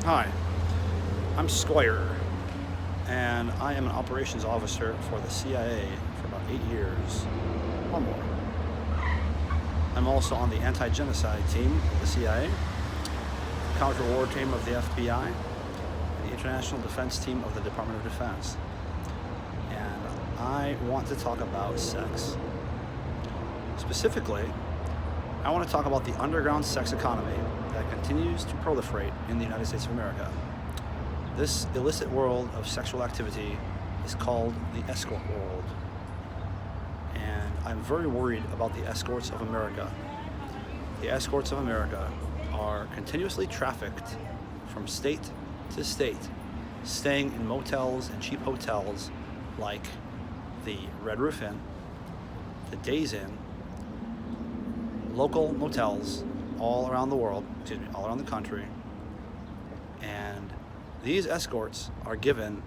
Hi, I'm Squire, and I am an operations officer for the CIA for about 8 years or more. I'm also on the anti-genocide team of the CIA, the counter-war team of the FBI, and the international defense team of the Department of Defense. And I want to talk about sex. Specifically, I want to talk about the underground sex economy that continues to proliferate in the United States of America. This illicit world of sexual activity is called the escort world. And I'm very worried about the escorts of America. The escorts of America are continuously trafficked from state to state, staying in motels and cheap hotels like the Red Roof Inn, the Days Inn, local motels all around the world, all around the country. And these escorts are given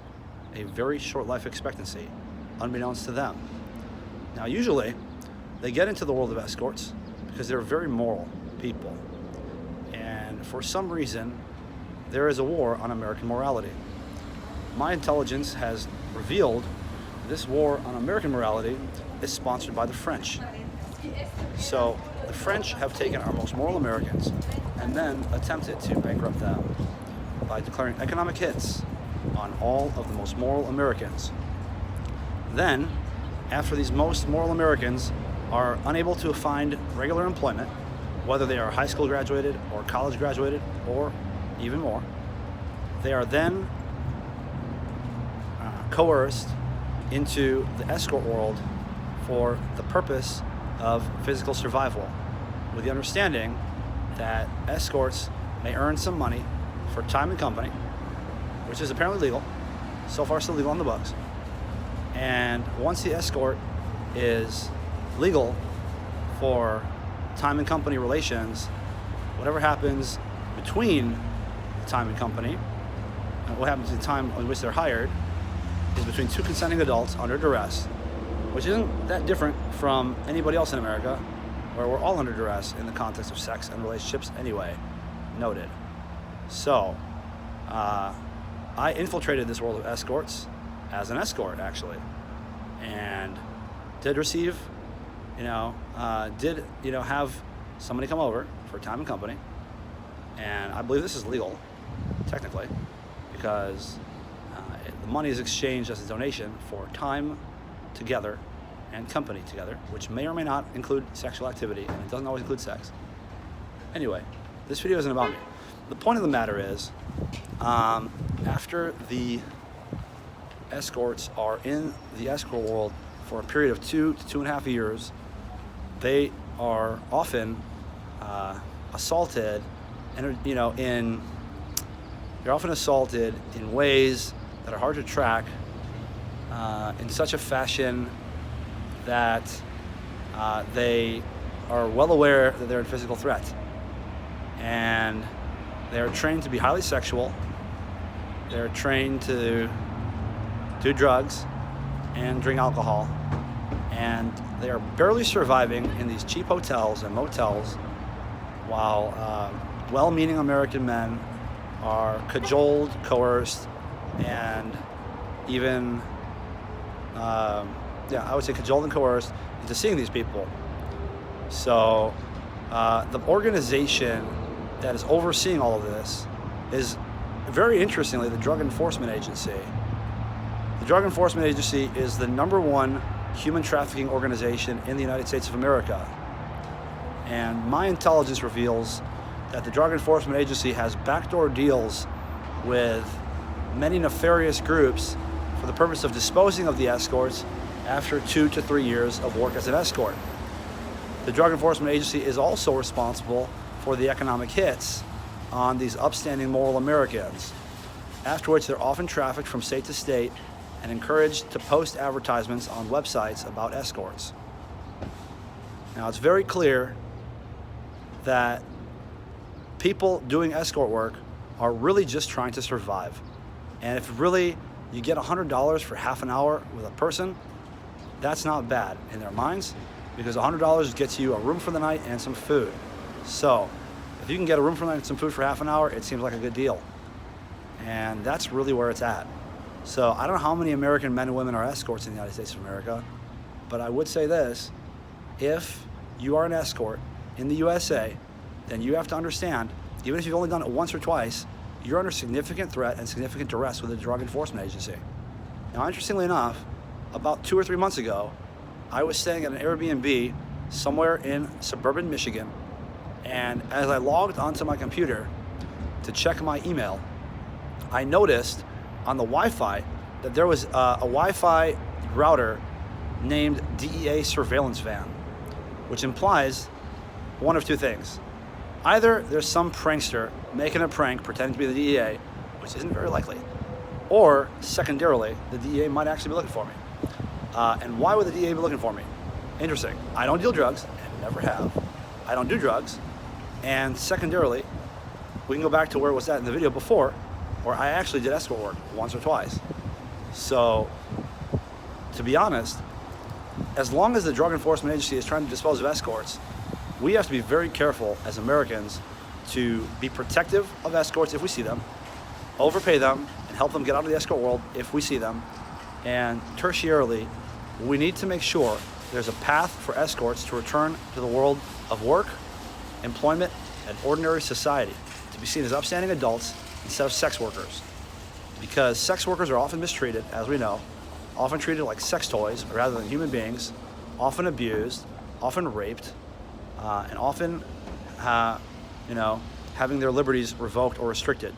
a very short life expectancy, unbeknownst to them. Now, usually, they get into the world of escorts because they're very moral people. And for some reason, there is a war on American morality. My intelligence has revealed this war on American morality is sponsored by the French. So the French have taken our most moral Americans and then attempted to bankrupt them by declaring economic hits on all of the most moral Americans. Then, after these most moral Americans are unable to find regular employment, whether they are high school graduated or college graduated or even more, they are then coerced into the escort world for the purpose of physical survival, with the understanding that escorts may earn some money for time and company, which is apparently legal. So far, still legal on the books. And once the escort is legal for time and company relations, whatever happens between the time and company, and what happens in the time in which they're hired, is between two consenting adults under duress, which isn't that different from anybody else in America, where we're all under duress in the context of sex and relationships anyway. Noted. So, I infiltrated this world of escorts as an escort, actually, and did receive, have somebody come over for time and company, and I believe this is legal, technically, because the money is exchanged as a donation for time together and company together, which may or may not include sexual activity, and it doesn't always include sex. Anyway, this video isn't about me. The point of the matter is, after the escorts are in the escort world for a period of 2 to 2.5 years, they are often assaulted, and they're often assaulted in ways that are hard to track, in such a fashion that they are well aware that they're in physical threat, and they're trained to be highly sexual. They're trained to do drugs and drink alcohol, and they are barely surviving in these cheap hotels and motels while well-meaning American men are cajoled, coerced, and even I would say cajoled and coerced into seeing these people. So the organization that is overseeing all of this is, very interestingly, the Drug Enforcement Agency. The Drug Enforcement Agency is the #1 human trafficking organization in the United States of America. And my intelligence reveals that the Drug Enforcement Agency has backdoor deals with many nefarious groups for the purpose of disposing of the escorts after 2 to 3 years of work as an escort. The Drug Enforcement Agency is also responsible for the economic hits on these upstanding moral Americans, after which they're often trafficked from state to state and encouraged to post advertisements on websites about escorts. Now, it's very clear that people doing escort work are really just trying to survive. And if really you get $100 for half an hour with a person, that's not bad in their minds, because $100 gets you a room for the night and some food. So if you can get a room for the night and some food for half an hour, it seems like a good deal. And that's really where it's at. So I don't know how many American men and women are escorts in the United States of America, but I would say this: if you are an escort in the USA, then you have to understand, even if you've only done it once or twice, you're under significant threat and significant duress with the Drug Enforcement Agency. Now, interestingly enough, about 2 or 3 months ago, I was staying at an Airbnb somewhere in suburban Michigan, and as I logged onto my computer to check my email, I noticed on the Wi-Fi that there was a Wi-Fi router named DEA Surveillance Van, which implies one of two things. Either there's some prankster making a prank pretending to be the DEA, which isn't very likely, or secondarily, the DEA might actually be looking for me. And why would the DEA be looking for me? Interesting. I don't deal drugs, and never have. I don't do drugs. And secondarily, we can go back to where it was at in the video before, where I actually did escort work once or twice. So, to be honest, as long as the Drug Enforcement Agency is trying to dispose of escorts, we have to be very careful as Americans to be protective of escorts if we see them, overpay them, and help them get out of the escort world if we see them. And tertiarily, we need to make sure there's a path for escorts to return to the world of work, employment, and ordinary society, to be seen as upstanding adults instead of sex workers. Because sex workers are often mistreated, as we know, often treated like sex toys rather than human beings, often abused, often raped, and often, having their liberties revoked or restricted,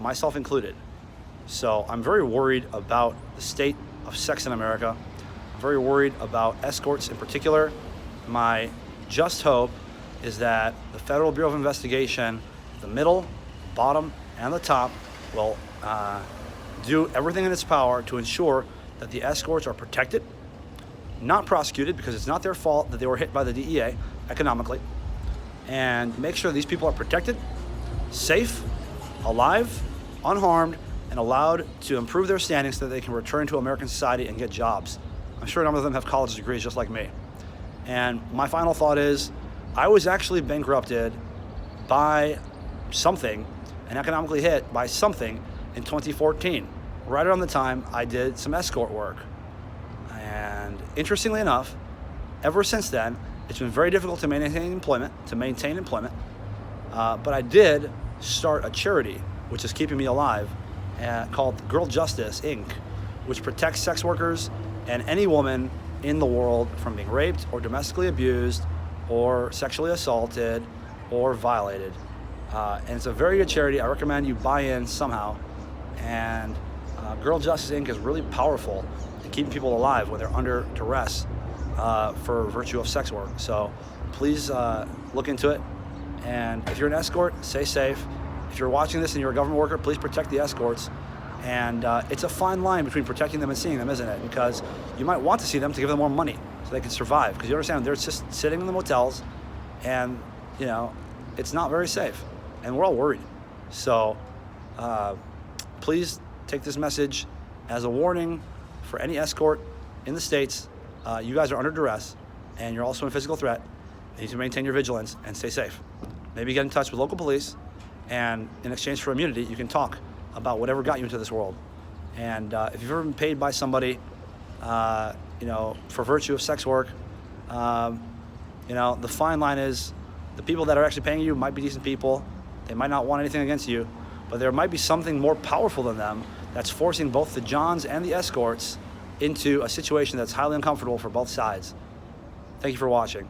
myself included. So I'm very worried about the state of sex in America. I'm very worried about escorts in particular. My just hope is that the Federal Bureau of Investigation, the middle, bottom, and the top, will do everything in its power to ensure that the escorts are protected, not prosecuted, because it's not their fault that they were hit by the DEA economically, and make sure these people are protected, safe, alive, unharmed, and allowed to improve their standing so that they can return to American society and get jobs. I'm sure a number of them have college degrees just like me. And my final thought is, I was actually bankrupted by something and economically hit by something in 2014, right around the time I did some escort work. And interestingly enough, ever since then, it's been very difficult to maintain employment, but I did start a charity, which is keeping me alive, called Girl Justice, Inc., which protects sex workers and any woman in the world from being raped or domestically abused or sexually assaulted or violated. And it's a very good charity. I recommend you buy in somehow. And Girl Justice, Inc. is really powerful in keeping people alive when they're under duress for virtue of sex work. So please look into it. And if you're an escort, stay safe. If you're watching this and you're a government worker, please protect the escorts. And it's a fine line between protecting them and seeing them, isn't it? Because you might want to see them to give them more money so they can survive. Because you understand, they're just sitting in the motels and, it's not very safe. And we're all worried. So please take this message as a warning for any escort in the States. You guys are under duress and you're also in physical threat. You need to maintain your vigilance and stay safe. Maybe get in touch with local police, and in exchange for immunity, you can talk about whatever got you into this world. And if you've ever been paid by somebody, for virtue of sex work, the fine line is the people that are actually paying you might be decent people. They might not want anything against you, but there might be something more powerful than them that's forcing both the Johns and the escorts into a situation that's highly uncomfortable for both sides. Thank you for watching.